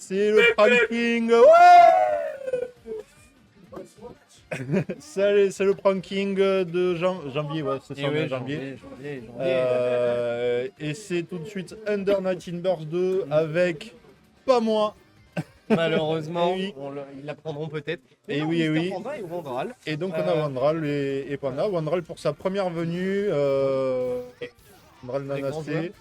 c'est le pranking. Ouais. C'est le pranking de janvier, ouais, c'est ça, janvier. Et c'est tout de suite Under Night in Burst 2 avec pas moi. Malheureusement, Et oui. ils la prendront peut-être. Et non, oui, et Mr. oui. Panda et Wandral. Et donc on a Wandral et Panda. Wandral pour sa première venue. Wandral Très grand Nanacé.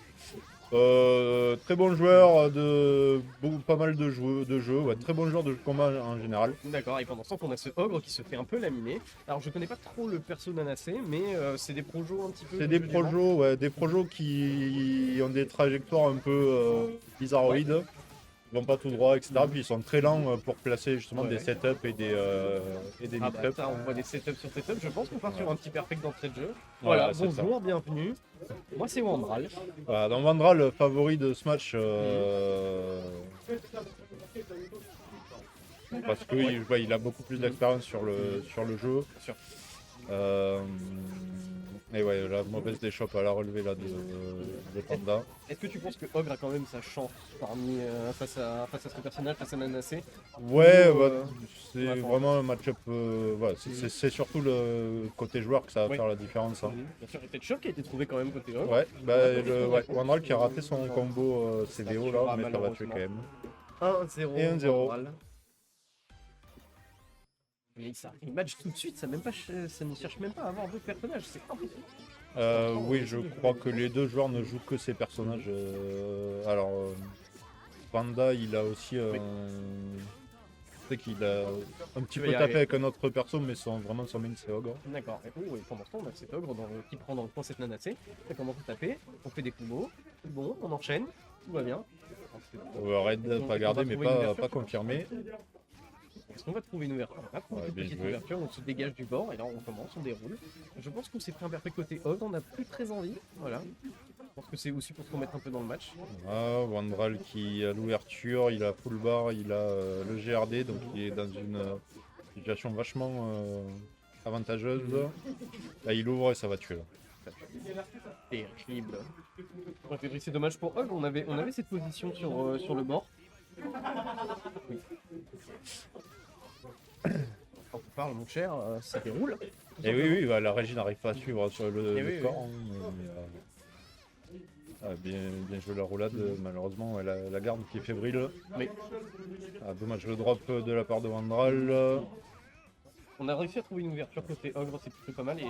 Très bon joueur de pas mal de jeux, ouais, très bon joueur de combat en général. D'accord, et pendant ce temps qu'on a ce ogre qui se fait un peu laminer. Alors je connais pas trop le perso d'Anacé, mais c'est des projos un petit peu. C'est des projos, ouais, des projos qui ont des trajectoires un peu bizarroïdes. Ouais. Ils vont pas tout droit, etc. Puis ils sont très lents pour placer justement des setups et des mid-ups. On voit des setups sur setups. Je pense qu'on part sur un petit perfect d'entrée de jeu. Voilà, bonjour, bienvenue. Moi c'est Wandral. Voilà, donc Wandral, favori de ce match. Parce qu'il a beaucoup plus d'expérience sur le jeu. Et ouais, la mauvaise déchoppe à la relevée là de Panda. Est-ce que tu penses que Ogre a quand même sa chance parmi face à ce personnage, face à Nanacé? Ouais, c'est vraiment un match-up. C'est surtout le côté joueur que ça va faire la différence. Hein. Bien sûr, effet de choc qui a été trouvé quand même côté Ogre. Ouais, Wandral qui a raté son combo CBO là, mais ça va tuer quand même. 1-0. Et 1-0. Mais ça match tout de suite, ça ne cherche même pas à avoir deux personnages, c'est impossible. Oui, je crois que les deux joueurs ne jouent que ces personnages. Panda, il a aussi. Je sais qu'il a un petit peu tapé avec un autre perso, mais vraiment son main c'est Ogre. D'accord, et pendant ce temps, on a cet Ogre qui prend dans le coin cette Nanacé. Ça commence à taper, on fait des combos. Bon, on enchaîne, tout va bien. Overhead, pas gardé, mais pas confirmé. Est-ce qu'on va trouver une ouverture? On va trouver une petite ouverture, on se dégage du bord et là on commence, on déroule. Je pense qu'on s'est pris un perfect côté Ogre, on n'a plus très envie. Voilà. Je pense que c'est aussi pour se remettre un peu dans le match. Wandral qui a l'ouverture, il a full bar, il a le GRD, donc il est dans une situation vachement avantageuse. Là il ouvre et ça va tuer. Là. Terrible. Ouais, c'est dommage pour Ogre, on avait cette position sur le bord. Oui. Quand on parle, mon cher, ça déroule. Et oui, la régie n'arrive pas à suivre sur le score. Bien joué la roulade, malheureusement, la garde qui est fébrile. Oui. Dommage le drop de la part de Wandral. On a réussi à trouver une ouverture côté Ogre, c'est plutôt pas mal. Et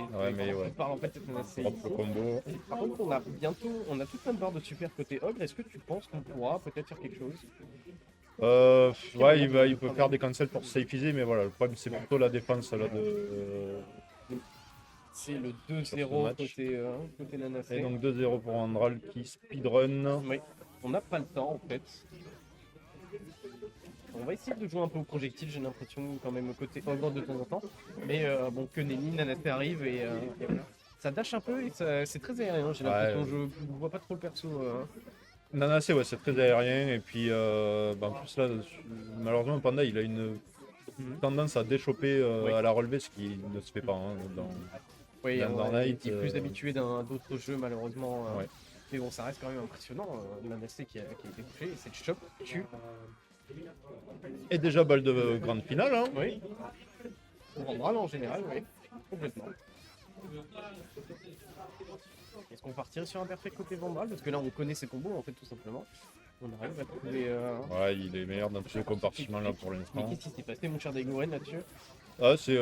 en fait, c'est drop le combo. Par contre, on a toute plein de barres de super côté Ogre. Est-ce que tu penses qu'on pourra peut-être faire quelque chose? Il peut faire des cancels pour se safeiser, mais voilà, le problème c'est plutôt la défense là de. C'est le 2-0 côté Nanacé. Et donc 2-0 pour Wandral qui speedrun. Oui, on n'a pas le temps en fait. On va essayer de jouer un peu au projectile, j'ai l'impression quand même côté Ogre de temps en temps. Mais que Nenny, Nanacé arrive et voilà. Ça dash un peu et c'est très aérien, j'ai l'impression. Je ne vois pas trop le perso. Nanacé, ouais, c'est très aérien. Et puis, en plus, là, malheureusement, Panda, il a une tendance à déchoper à la relevée, ce qui ne se fait pas dans Night. Il est plus habitué d'autres jeux, malheureusement. Mais bon, ça reste quand même impressionnant. Nanacé qui a été touché et cette chop tue. Et déjà, balle de grande finale. Hein. Oui. Pour Wandral en général, oui. Complètement. Est-ce qu'on partirait sur un perfect côté Wandral? Parce que là, on connaît ses combos, en fait, tout simplement. On arrive à trouver... Ouais, il est meilleur dans tous les compartiments, là, pour l'instant. Mais qu'est-ce qui s'est passé, mon cher Daigoren, là-dessus? C'est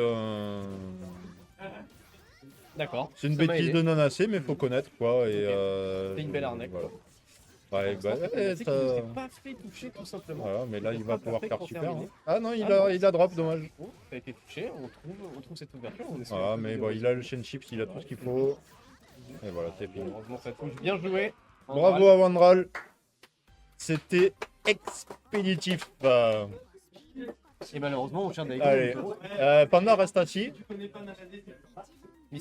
D'accord. C'est une bêtise de Nanacé, mais faut connaître, quoi. C'est une belle arnaque, voilà. quoi. Ouais, ça ne s'est pas fait toucher, tout simplement. Voilà, mais là, il va pouvoir faire super. Hein. Ah non, il a drop, dommage. Ça a été touché, on trouve cette ouverture. Mais bon, il a le chain chips, il a tout ce qu'il faut. Et voilà, c'est fini. Heureusement, ça touche. Bien joué. Bravo à Wandral. C'était expéditif. Et malheureusement, on cherche Allez, Panda reste assis.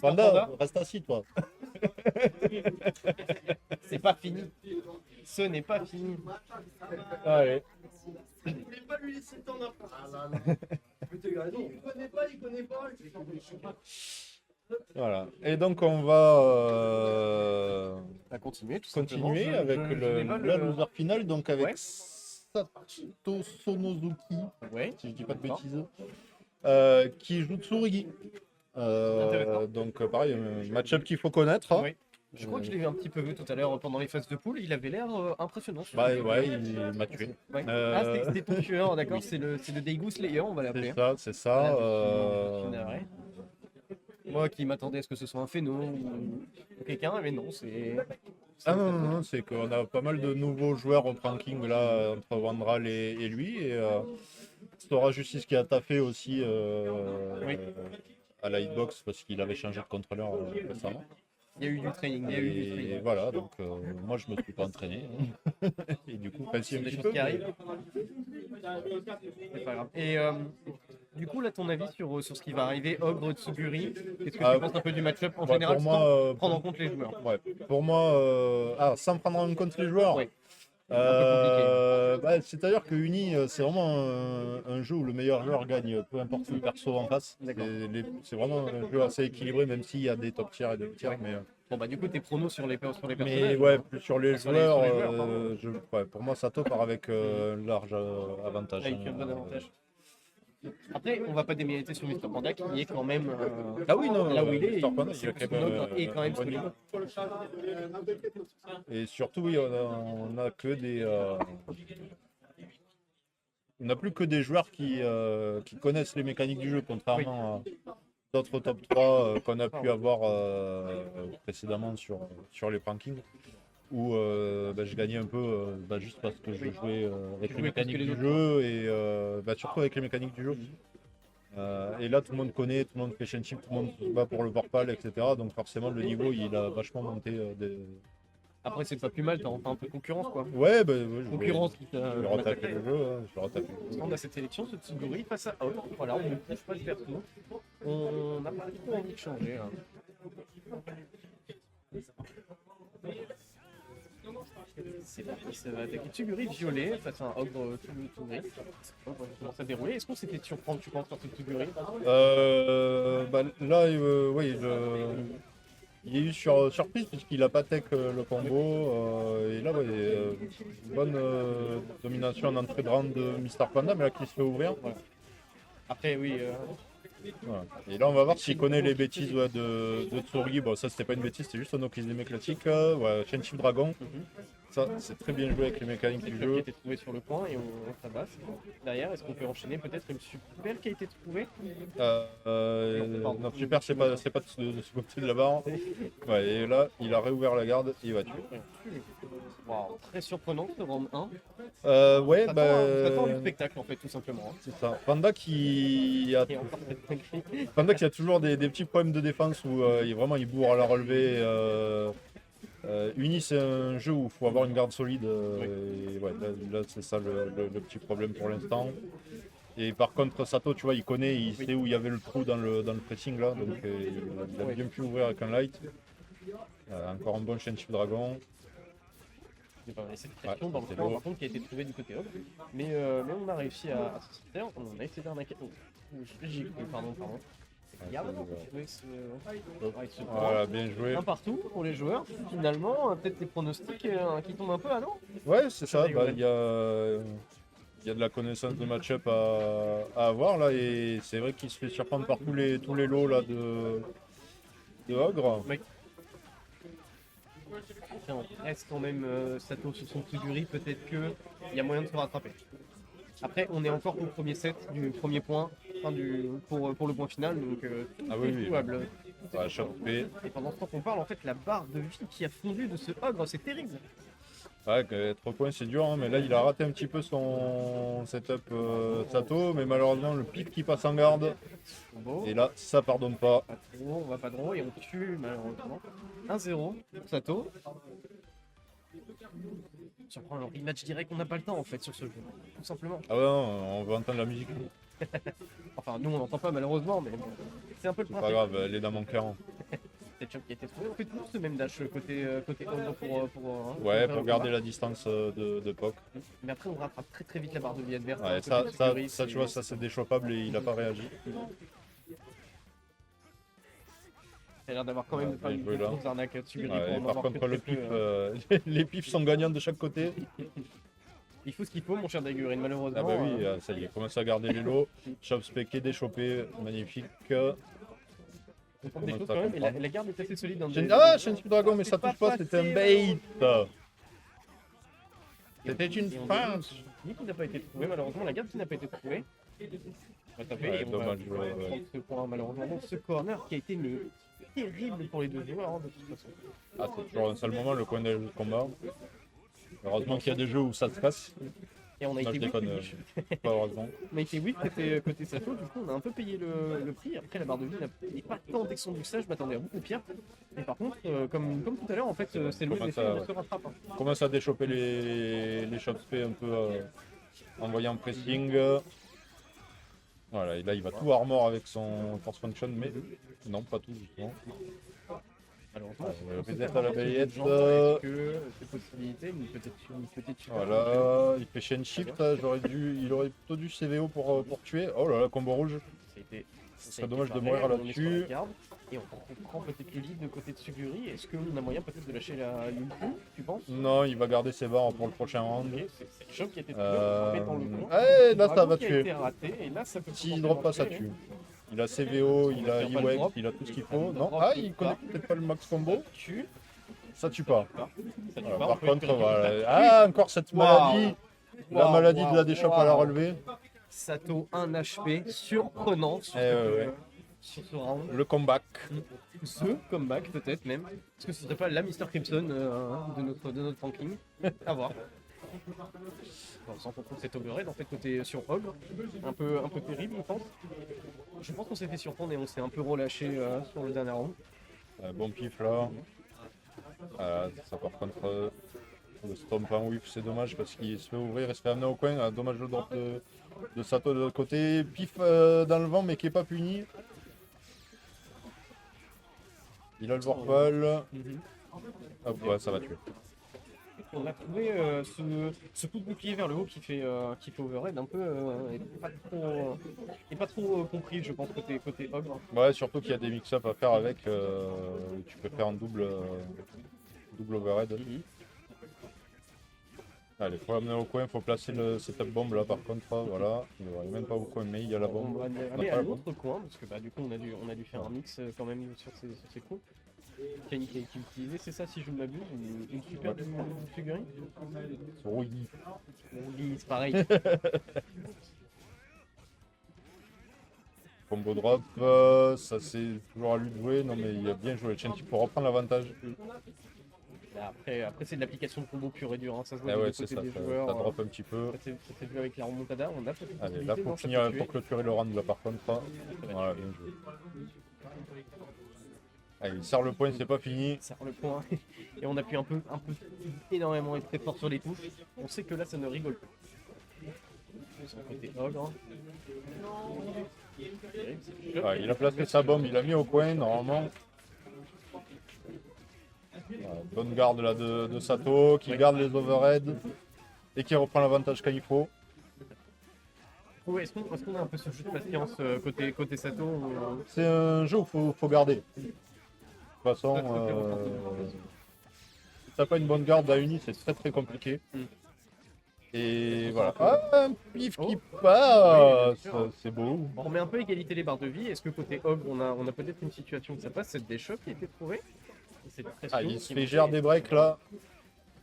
Panda, reste assis, toi. C'est pas fini. Ce n'est pas fini. Allez. Je voulais pas lui laisser le temps d'apprendre. Il connaît pas. Voilà. Et donc on va continuer avec la loser finale, donc avec Masato Sonozuki, Ouais. si je dis pas de D'accord. bêtises, qui joue Tsurigi. Intéressant. Donc pareil, un match-up qu'il faut connaître. Hein. Oui. Je crois que je l'ai un petit peu vu tout à l'heure pendant les phases de poule. Il avait l'air impressionnant. Bah ouais, il m'a tué. Ouais. Euh, Ah, c'était ton tueur, d'accord. oui. C'est le Daegu Slayer, on va l'appeler. C'est ça. Voilà, je suis navré. Moi qui m'attendais à ce que ce soit un phéno ou quelqu'un, mais non, c'est. Ah non, c'est qu'on a pas mal de nouveaux joueurs au ranking là, entre Wandral et lui. Et Stora Justice qui a taffé aussi Oui. à la hitbox parce qu'il avait changé de contrôleur récemment. Il y a eu du training, il y a eu du Et training. voilà, donc moi je me suis pas entraîné. Hein. Et du coup, Ce si sont un des petit choses peu. qui arrivent. C'est pas grave. Et du coup, là, ton avis sur ce qui va arriver, Ogre, Tsuguri, qu'est-ce que tu penses un peu du match-up en Ouais, général pour moi, sans prendre en compte les joueurs? Ouais, pour moi, sans prendre en compte les joueurs. Ouais. Un peu Bah, c'est-à-dire que Uni, c'est vraiment un jeu où le meilleur joueur gagne, peu importe le perso en face. D'accord. C'est vraiment un jeu assez équilibré, même s'il y a des top tiers et des tiers. Ouais. Mais, Bon, bah, du coup, tes pronos sur les personnages. mais ouais, plus sur les Sur joueurs, les joueurs, pardon. ouais, pour moi, Sato part avec large avantage. Avec un bon avantage. Après, on va pas démériter sur Mr. Panda qui est quand même. Ah oui, non, là où il est, Mr. Panda, c'est il a quand son même, ogre est quand même un bon solide. Et surtout, oui, on a que des. On n'a plus que des joueurs qui connaissent les mécaniques du jeu, contrairement à d'autres top 3 qu'on a pu avoir précédemment sur les rankings, où je gagnais un peu juste parce que je jouais avec les jouais plus que mécaniques les du autres, jeu, et surtout avec les mécaniques du jeu. Et là, tout le monde connaît, tout le monde fait championship, tout le monde se bat pour le Vorpal, etc. Donc forcément, le niveau, il a vachement monté. Après, c'est pas plus mal, t'as enfin un peu de concurrence quoi. Ouais, Concurrence qui je vais retaper le jeu. Hein, je vais retaper le jeu. On a cette sélection, ce Tsuguri face à Ogre. Voilà, on ne touche pas le perso. On n'a pas du tout envie de changer. Là. C'est parti, ça va attaquer Tsuguri violet face à un Ogre tout gris. Comment ça déroulé? Est-ce qu'on s'était surprendre, tu penses, sur ce Tsuguri? Là, oui, il y a eu surprise puisqu'il a pas tech le combo. Et là, bonne domination en entrée de round de Mr. Panda, mais là qui se fait ouvrir. Voilà. Après, oui. Voilà. Et là, on va voir s'il connaît les bêtises de Tsurigi. Bon, ça, c'était pas une bêtise, c'était juste un Okizeme classique. Ouais, Shenchief Dragon. Ça, c'est très bien joué avec les mécaniques du Qui jeu. a été trouvé sur le point et on tabasse. Derrière, est-ce qu'on peut enchaîner peut-être une super qui a été trouvée? Non, super, c'est pas de ce côté de la barre. Ouais, et là, il a réouvert la garde et il va tuer. Wow, très surprenant ce round 1. Ouais, Ça attend du spectacle en fait, tout simplement. c'est ça. Panda qui a Et encore cette dinguerie. Panda qui a toujours des petits problèmes de défense où il bourre à la relevée. Uni, c'est un jeu où il faut avoir une garde solide. Et ouais, là, c'est ça le petit problème pour l'instant. Et par contre, Sato, tu vois, il connaît, il sait où il y avait le trou dans le pressing là, donc il a bien pu ouvrir avec un light. Encore un bon Shenchief Dragon. Et cette pression dans le c'est coin, beau. par contre, qui a été trouvée du côté Ogre. Mais on a réussi à s'en sortir. On a essayé d'arnaquer. J'ai cru, pardon. Regarde, on peut jouer ce point. Voilà, bien joué. Un partout pour les joueurs. Finalement, peut-être les pronostics qui tombent un peu à l'eau. Ouais, c'est ça. Ouais. Il y a de la connaissance de match-up à avoir là, et c'est vrai qu'il se fait surprendre par tous les lots là de Ogre. Oui. Après, on reste quand même Sato sur son Tsuguri. Peut-être qu'il y a moyen de se rattraper. Après, on est encore au premier set du premier point pour le point final, donc tout est jouable. Ouais, chopé. Et pendant ce temps qu'on parle, en fait, la barre de vie qui a fondu de ce Ogre, c'est terrible. Ouais, 3 points c'est dur, hein, mais là il a raté un petit peu son setup Sato, mais malheureusement le pif qui passe en garde, Bon, et là ça pardonne pas. pas trop, on va pas trop et on tue malheureusement. 1-0 pour Sato. Surprend le rematch direct, on n'a pas le temps en fait sur ce jeu, tout simplement. Ah ouais, non, on veut entendre la musique. Enfin, nous on n'entend pas malheureusement, mais bon, c'est un peu le C'est pas principe. grave, elle est dans mon cœur. Cette choc qui a été trouvé. On fait toujours ce même dash côté Ogre pour Ouais, le pour garder bas. la distance de POC. Mais après, on rattrape très vite la barre de vie adverse. Ouais, Côté Tsuguri, ça tu vois, ça c'est déchoppable et il a pas réagi. Ça a l'air d'avoir quand même Ouais, faire bien une joué, là. grosse arnaque Tsuguri Ouais, pour et en par avoir contre, que le très peu, pif, les pifs sont gagnants de chaque côté. Il faut ce qu'il faut, mon cher Dagurine, malheureusement. Ah bah oui, ça y est, commence à garder les lots. Chop spéqué, déchopé, magnifique. on tente des choses quand même, et la garde est assez solide. Hein, Ah, Shensi Dragon, mais ça c'est touche pas pas, c'était un passé, bait. C'était une Et on feinte. Ni qui n'a pas été trouvé, malheureusement, la garde qui n'a pas été trouvée. On va taper Ouais, et on dommage, va ouais. prendre ce point, malheureusement. Donc, ce corner qui a été terrible pour les deux joueurs, hein, de toute façon. Ah, c'est toujours un seul moment, le coin de combat. Heureusement qu'il y a des jeux où ça se casse. Et on a Non, été je déconne, pas heureusement. On a été oui côté Sato, du coup on a un peu payé le prix. Après la barre de vie n'est pas tant descendue que ça, je m'attendais à beaucoup pire. Mais par contre, comme tout à l'heure, en fait, c'est le Comment effet, ça- on se rattrape. Hein. Commence à déchoper les chop spé un peu en voyant pressing. Voilà, et là il va tout armor avec son force function, mais non, pas tout justement. Malheureusement, Reset à la balayette. que ces possibilités, une petite super. Voilà, il fait chain shift, il aurait plutôt dû CVO pour tuer. Oh là là, combo rouge. Ça a été- Ce serait dommage de mourir là-dessus. Et on prend peut-être le lead de côté de Suguri. Est-ce qu'on a moyen peut-être de lâcher la Yulku, tu penses? Non, il va garder ses barres pour le prochain round. Ok, c'est le choc qui a été trouvé, Euh, on met dans le fond. eh, là, ça Dragon va qui a tuer. été raté, et là, ça peut S'il drop pas, ça tue. Il a CVO, il a faire pas le E-Wave, drop. il a tout ce qu'il Le faut. Non, drop ah, peut il pas. connaît peut-être pas le max combo. Tue. Ça tue pas. Ça tue Voilà, pas, par on peut contre, espérer que voilà. ça Ah, encore cette Waouh. maladie. La Waouh, maladie de la waouh, déchoppe à la waouh. relevée. Sato 1 HP, surprenant sur, Ouais. sur ce round. Le comeback. Ce comeback peut-être même. Est-ce que ce serait pas la Mr. Crimson de notre ranking? À voir. On sent qu'on trouve cet overhead en fait côté sur Ogre. Un peu terrible je pense. Je pense qu'on s'est fait surprendre et on s'est un peu relâché sur le dernier round. Bon pif là. Ça par contre, le stomp en whiff, c'est dommage parce qu'il se fait ouvrir et se fait amener au coin. Dommage le drop de Sato de l'autre côté. Pif dans le vent mais qui est pas puni. Il a le Vorpal. Hop, ouais, ça va tuer. On a trouvé ce coup de bouclier vers le haut qui fait overhead un peu et pas trop compris je pense côté Ogre. Ouais, surtout qu'il y a des mix-up à faire avec. Tu peux faire un double overhead. Allez, faut l'amener au coin, faut placer le setup bomb là par contre. Voilà, il n'y même pas au coin, mais il y a la On bombe. va aller On a pas à la bombe. l'autre coin parce que du coup on a dû faire un mix quand même sur ces coups. Kenny qui utilisait, c'est ça si je ne m'abuse, une super figurine. Oui. Oui, c'est pareil. Combo drop, ça c'est toujours à lui de jouer. Non mais il a bien joué Chenty pour reprendre l'avantage. Après c'est de l'application de combo pur et dur, hein. Ça se voit Ah des ouais, deux c'est côtés ça, des joueurs. ça drop un petit peu. Ça s'est vu avec la remontada, on a peut-être une Allez, là possibilité, faut non, ça finir, peut tuer. pour clôturer le round là par contre. Voilà, bien joué. Allez, il sert le point, c'est pas fini. Ça rend le point et on appuie un peu énormément et très fort sur les touches. On sait que là ça ne rigole plus. Son côté ogre. Ouais, il a placé sa bombe, il a mis au coin normalement. Voilà, bonne garde là de Sato qui garde les overheads et qui reprend l'avantage quand il faut. Ouais, est-ce qu'on a un peu ce jeu de patience côté Sato C'est un jeu où faut garder. De toute façon, si t'as pas une bonne garde à uni, c'est très compliqué. Et voilà. Ah, un pif qui passe, c'est beau. On remet un peu égalité les barres de vie. Est-ce que côté Ogre, on a peut-être une situation que ça passe, cette déchoc qui a été trouvée? Ah, il se fait gérer des breaks là.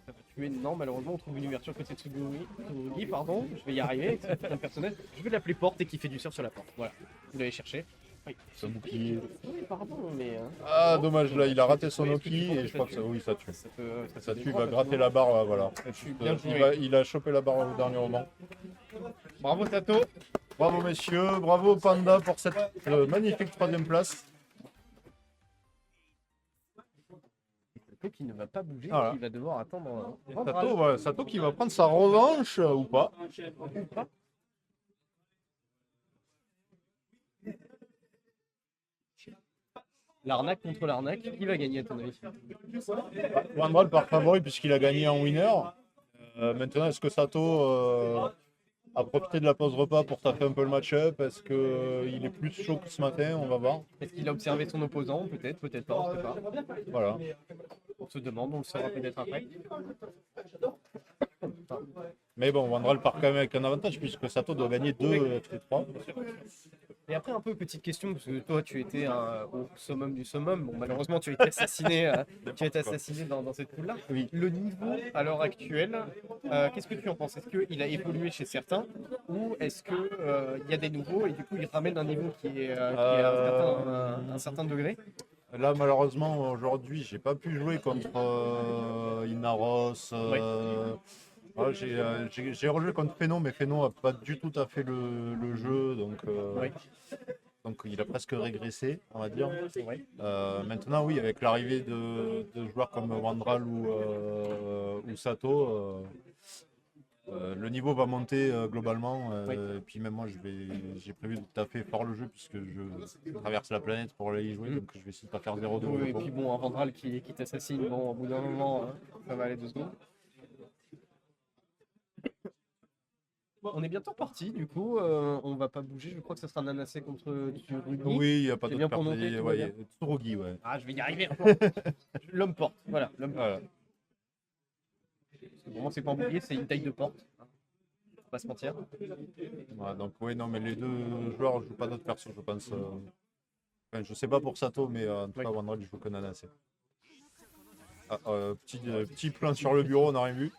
Ça va tuer. Non, malheureusement, on trouve une ouverture côté de Tsurugi, pardon. Je vais y arriver avec ce personnage. Je vais l'appeler porte et qui fait du surf sur la porte. Voilà, vous l'avez cherché. Oui. Ce bouclier. Oui, pardon, mais. Ah, dommage là, il a raté son Oki et je crois que ça, oui, ça tue. Ça tue, il va gratter la barre, voilà. Bien joué. Il a chopé la barre au dernier moment. Bravo Sato. Bravo messieurs, bravo Panda pour cette magnifique troisième place. Sato qui ne va pas bouger, Voilà. qui va devoir attendre. Sato qui va prendre sa revanche ou pas. L'arnaque contre l'arnaque, qui va gagner à ton avis? Vandral par favori puisqu'il a gagné en winner. Maintenant, est-ce que Sato a profité de la pause repas pour taper un peu le match-up? Est-ce qu'il est plus chaud que ce matin? On va voir. Est-ce qu'il a observé son opposant? Peut-être pas, on ne sait pas. Voilà. On se demande, on le saura peut-être après. Mais bon, Wandral part quand même avec un avantage puisque Sato doit gagner 2 FT3. Et après, un peu petite question, parce que toi, tu étais au summum du summum. Bon, malheureusement, tu as été assassiné, dans cette poule-là. Oui. Le niveau, à l'heure actuelle, qu'est-ce que tu en penses? Est-ce qu'il a évolué chez certains ou est-ce qu'il y a des nouveaux et du coup, il ramène un niveau qui est à un certain degré? Là, malheureusement, aujourd'hui, j'ai pas pu jouer contre Inaros. Oui. J'ai rejoué contre Feno, mais Feno a pas du tout à fait le jeu, Oui. donc il a presque régressé, on va dire. Oui. Maintenant, oui, avec l'arrivée de joueurs comme Wandral ou Sato, le niveau va monter globalement. Oui. Et puis même moi, j'ai prévu de taper fort le jeu puisque je traverse la planète pour aller y jouer, donc je vais essayer de pas faire 0-2 au Oui, et Japon. puis bon, un Vandral qui t'assassine, bon, au bout d'un moment, hein, ça va aller 2 secondes. On est bientôt parti, du coup, on va pas bouger. Je crois que ça sera Nanase contre Tsurugi. Oui, il n'y a pas C'est d'autre bien carte. prononcé, tout va bien. Tsurugi, ouais. Ah, je vais y arriver. L'homme porte, voilà, l'homme porte. Voilà. Parce que pour moi, c'est pas un bouclier, c'est une taille de porte. Faut pas se mentir. Voilà, donc oui, non, mais les deux joueurs jouent pas d'autres persos, je pense. Enfin, je sais pas pour Sato, mais en tout Oui. cas, Wandral il joue que Nanase. Ah, petit plan sur le bureau, on n'a rien vu.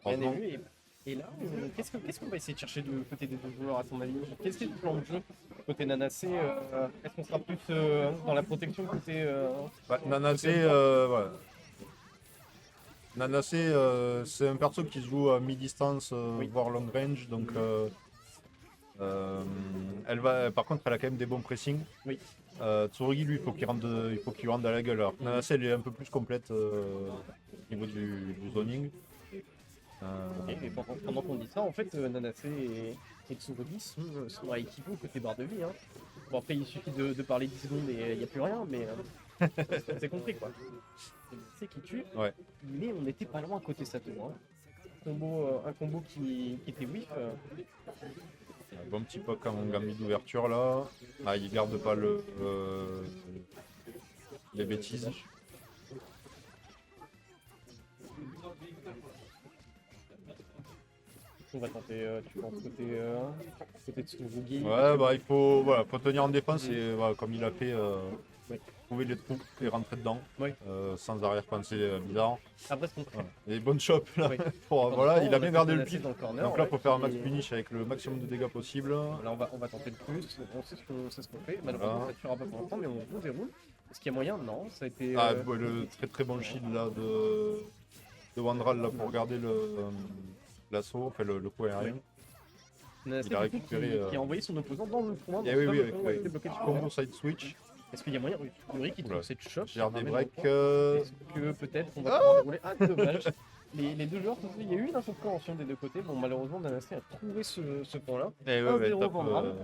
Rien n'est Heureusement. vu. Et là, qu'est-ce qu'on va essayer de chercher du côté des deux joueurs à ton avis? Qu'est-ce qui est le plan de jeu côté Nanase? Est-ce qu'on sera plus dans la protection côté. Nanase, voilà. Nanase, c'est un perso qui se joue à mi-distance, Oui. voire long range, donc par contre, elle a quand même des bons pressings. Oui. Tsurugi, lui, il faut qu'il rentre dans la gueule. Alors que Nanase, elle est un peu plus complète au niveau du zoning. Ok, mais pendant qu'on dit ça, en fait, Nanase et Tsurugi sont à équivaut côté barre de vie. Hein. Bon, après, il suffit de parler 10 secondes et il n'y a plus rien, mais c'est compris quoi. C'est qui tue, Ouais. mais on n'était pas loin côté Sato. Hein. Un combo qui était whiff. Un bon petit poke en gambit d'ouverture là. Ah, il garde pas les bêtises. On va tenter, tu penses, côté de Tsurugi. Ouais, bah faut tenir en défense et voilà, comme il a fait, Ouais. trouver les trous et rentrer dedans. Ouais. Sans arrière-pensée bizarre. Après, ce qu'on fait. Voilà. Et bonne chop là. Oui. Voilà, il a On bien fait gardé le Nanase pif. dans le corner, Donc là, ouais. faut faire un max Et punish avec le maximum de dégâts possible. Là, on va tenter le plus. On sait ce qu'on fait. Malheureusement, Voilà. ça ne tuera pas pour l'instant, mais on déroule. Est-ce qu'il y a moyen? Non, ça a été. Ah, ouais, le très très bon shield là de Wandral là pour garder l'assaut, enfin le coup aérien. Nanase, il a du coup, récupéré, qui a envoyé son opposant dans le point. Et oui, oui, on a été bloqué avec dessus. combo side switch. Est-ce qu'il y a moyen? Oui, Uri qui trouve Oula. cette chope. Gère des ramène breaks. dans le point. Est-ce que peut-être on va pouvoir dérouler? Ah, dommage. Les deux joueurs, il y a eu une incompréhension des deux côtés. Bon, malheureusement, Nanase a trouvé ce point-là. Et ouais, 1-0 Wandral.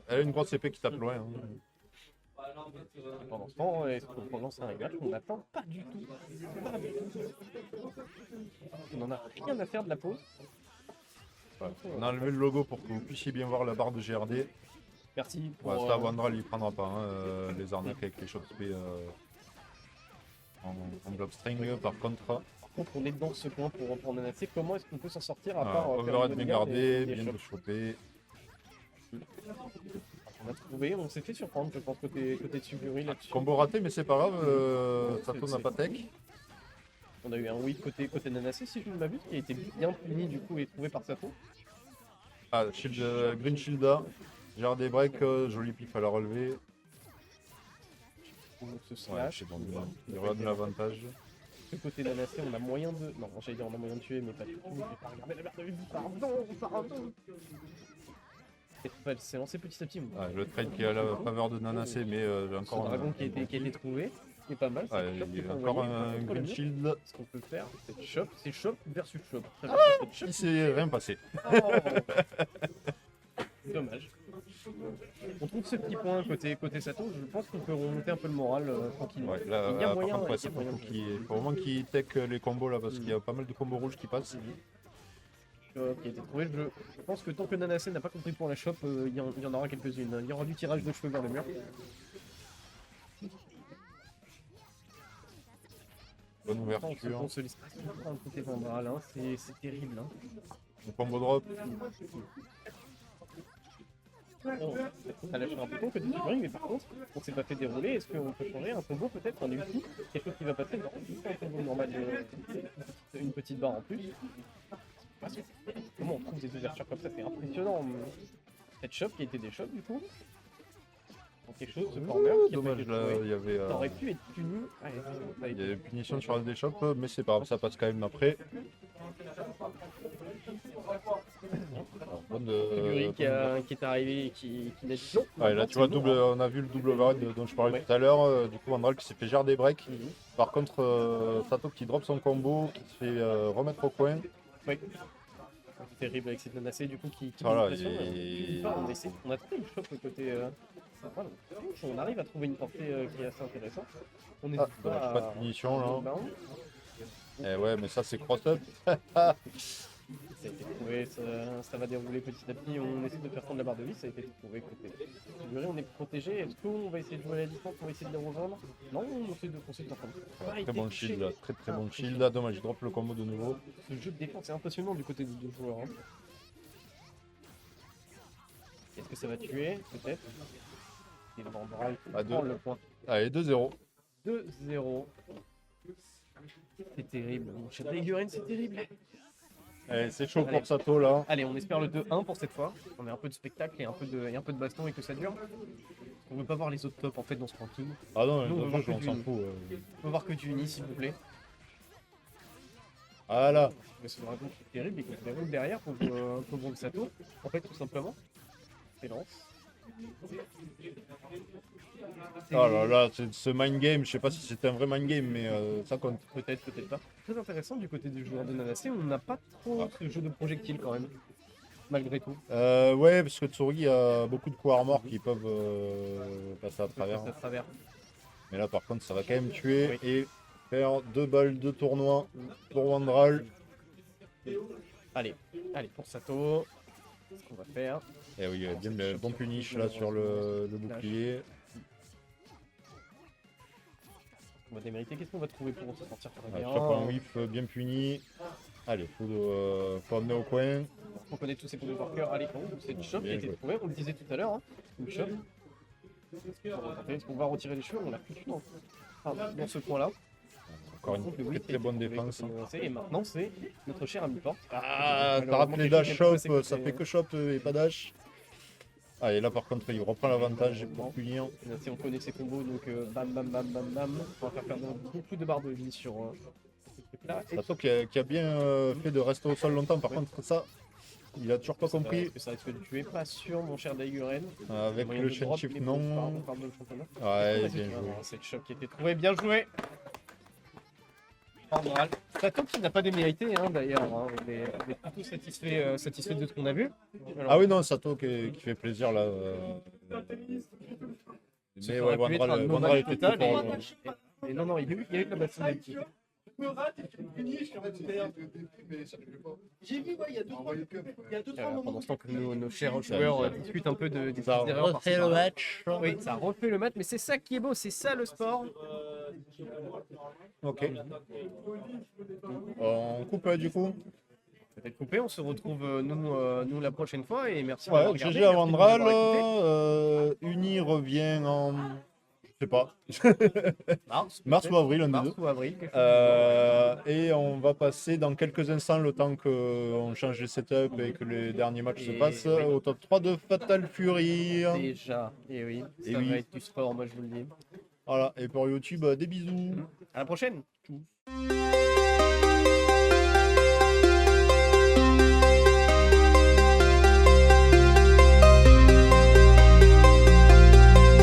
elle a une grosse épée qui tape loin. Hein. Pendant ce temps, est-ce qu'on lance un réglage? On n'attend pas du tout. Pas du tout. On n'en a rien à faire de la pause. Ouais. On a enlevé le logo pour que vous puissiez bien voir la barre de GRD. Merci pour. Ouais, ça, Wandral il prendra pas hein, les arnaques avec les shot spray en blob string. Par contre, On est dans ce point pour Nanase. Comment est-ce qu'on peut s'en sortir à part. overhead bien gardé, des bien chocs? chopé. On a trouvé, on s'est fait surprendre, je pense, côté Tsuguri là-dessus. Combo raté, mais c'est pas grave, Ouais, Sato c'est- n'a pas tech. On a eu un whip côté Nanase, si je ne m'abuse, qui a été bien puni du coup et trouvé par Sato. Ah, Green Shielda, GRD break, joli pif à la relever. Donc ce Ouais, slash. c'est bon, il redonne l'avantage. De côté Nanase, on a moyen de. Non, j'allais dire on a moyen de tuer, mais pas du tout. J'ai pas regardé la barre de vie. Pardon. C'est lancé petit à petit. Ouais, le trade qui est à la faveur de Nanase, mais j'ai Ce encore dragon qui a été trouvé, qui est pas mal. Ouais, il y a encore un Green Shield. Ce qu'on peut faire, c'est shop, versus shop. Très bien, c'est shop. Il s'est rien passé. Oh. Dommage. On trouve ce petit point côté Sato, je pense qu'on peut remonter un peu le moral tranquillement. Ouais, là, Il y a par moyen, contre, il y ouais, a c'est moyen. faut vraiment qu'il tech les combos là parce qu'il y a pas mal de combos rouges qui passent. Qui a été trouvé. Je pense que tant que Nanase n'a pas compris pour la shop, il y en aura quelques-unes. Il y aura du tirage de cheveux vers le mur. Bonne On ouverture. se laisse pas surprendre côté Vandral, hein. C'est terrible. Hein. Le combo drop. Bon, ça lâche un peu con que du figuring, mais par contre, on s'est pas fait dérouler. Est-ce qu'on peut changer un combo peut-être, un ulti, quelque chose qui va passer? Non, juste un combo normal, une petite barre en plus. Parce que, comment on trouve des ouvertures comme ça? C'est impressionnant. Cette shop qui était des shops du coup. Donc quelque chose, ce corner qui a pas Dommage, été là, trouvé. il y avait. Ça aurait pu être puni. Ouais, ça a Il y été- avait punition sur la déchoppe, mais c'est pas grave, ça passe quand même après. Alors, bonne Figuri qui est arrivé et qui n'a dit non. Ouais, là, tu vois, on a vu le double overhead dont je parlais tout à l'heure. Du coup, Vandral qui s'est fait gérer des breaks. Mhm. Par contre, Sato qui drop son combo, qui se fait remettre au coin. Oui. C'est terrible avec cette menacée du coup qui Voilà, met une pression, et- on a trouvé une shop le côté. Voilà. On arrive à trouver une portée qui est assez intéressante. On n'hésite Ah, dommage, pas pas de punition là. Inbound. Eh ouais, mais ça c'est cross-up. Ça a été trouvé, ça va dérouler petit à petit. On essaie de faire prendre la barre de vie, ça a été trouvé côté. Figuré, on est protégé. Est-ce qu'on va essayer de jouer à la distance? On va essayer de les rejoindre? Non, on essaie de consulter ensemble. Très bon shield, là. Très bon shield. Là, dommage, il drop le combo de nouveau. Ce jeu de défense est impressionnant du côté des deux joueurs. Hein. Est-ce que ça va tuer? Peut-être. Et Vandral qui À prend deux. le point. Allez, 2-0. 2-0. C'est terrible. Mon chat Guren, c'est terrible. Allez, c'est chaud Allez. pour Sato là. Allez, on espère le 2-1 pour cette fois. On a un peu de spectacle et un peu de baston et que ça dure. On veut pas voir les autres tops en fait dans ce ranking. Ah non, Nous, on va on voir que s'en du- fout. On veut voir que du uni s'il vous plaît. Voilà. Mais c'est vraiment terrible et qu'on se déroule derrière pour le Sato. En fait, tout simplement. Excellence. Oh là là, ce mind game, je sais pas si c'était un vrai mind game, mais ça compte. Peut-être, peut-être pas. Très intéressant du côté du joueur de Nanacé. On n'a pas trop ce jeu de projectiles quand même. Malgré tout. Ouais, parce que Tsurugi a beaucoup de coups armor qui peuvent passer à travers. Ça travers. Mais là, par contre, ça va quand même tuer Oui. et faire 2 balles de tournoi pour Wandral. Allez, allez pour Sato. C'est ce qu'on va faire. Et oui, il y a bien le bon punish là sur le bouclier. On va démériter. Qu'est-ce qu'on va trouver pour se sortir très bien? Chop en whiff bien puni. Allez, faut amener au coin. On connaît tous ces points de worker. Allez, c'est une shop qui a Bien été joué. trouvée. On le disait tout à l'heure. Hein. Une shop. Est-ce qu'on va retirer les cheveux? On l'a plus du tout. Dans ce point-là. Encore une très bonne défense. Et maintenant, c'est notre cher ami Porte. Ah, t'as Malheureusement, rappelé quelque dash chose shop, qui a ça passé fait que shop et pas dash. Ah, et là par contre, il reprend l'avantage pour punir. Si on connaît ses combos, donc bam bam bam bam bam, on va faire perdre beaucoup de barres de vie sur ce truc-là. Et Sato qui a bien fait de rester au sol longtemps, par contre, ça, il a toujours pas compris. Est-ce que ça risque de tuer? Pas sûr, mon cher Daiguren. Avec le chain shift, non. Ouais, Ouais, bien joué. C'est le choc qui a été trouvé, bien joué. Moral. Sato qui n'a pas démérité hein, d'ailleurs, hein. On est plutôt satisfait de ce qu'on a vu. Alors, Ah oui, non, Sato qui fait plaisir là. ça Mais aurait ouais, pu être un Wandral no-match était total, trop fort. et non, il y a eu de la baston des petits. Je me rate et tu me punis sur la terre. J'ai vu, ouais, il y a 2-3 moments. Pendant ce temps que nos chers joueurs discutent un peu des petites Ça erreurs. refait le match. Oui, ça refait le match, mais c'est ça qui est beau, c'est ça le sport. Ok. On coupe du coup. Peut-être coupé, on se retrouve nous la prochaine fois et merci Ouais, d'avoir regardé. GG à merci de nous Wandral. avoir écoutés. Uni revient en. Je sais pas. Mars ou peut-être. avril, un des Mars deux. ou avril, quelque chose. Et on va passer dans quelques instants, le temps qu'on change les setups et que les derniers matchs se Et passent, oui. au top 3 de Fatal Fury. Déjà, et oui, ça Et va oui. être du sport, moi je vous le dis. Voilà, et pour YouTube, des bisous. À la prochaine.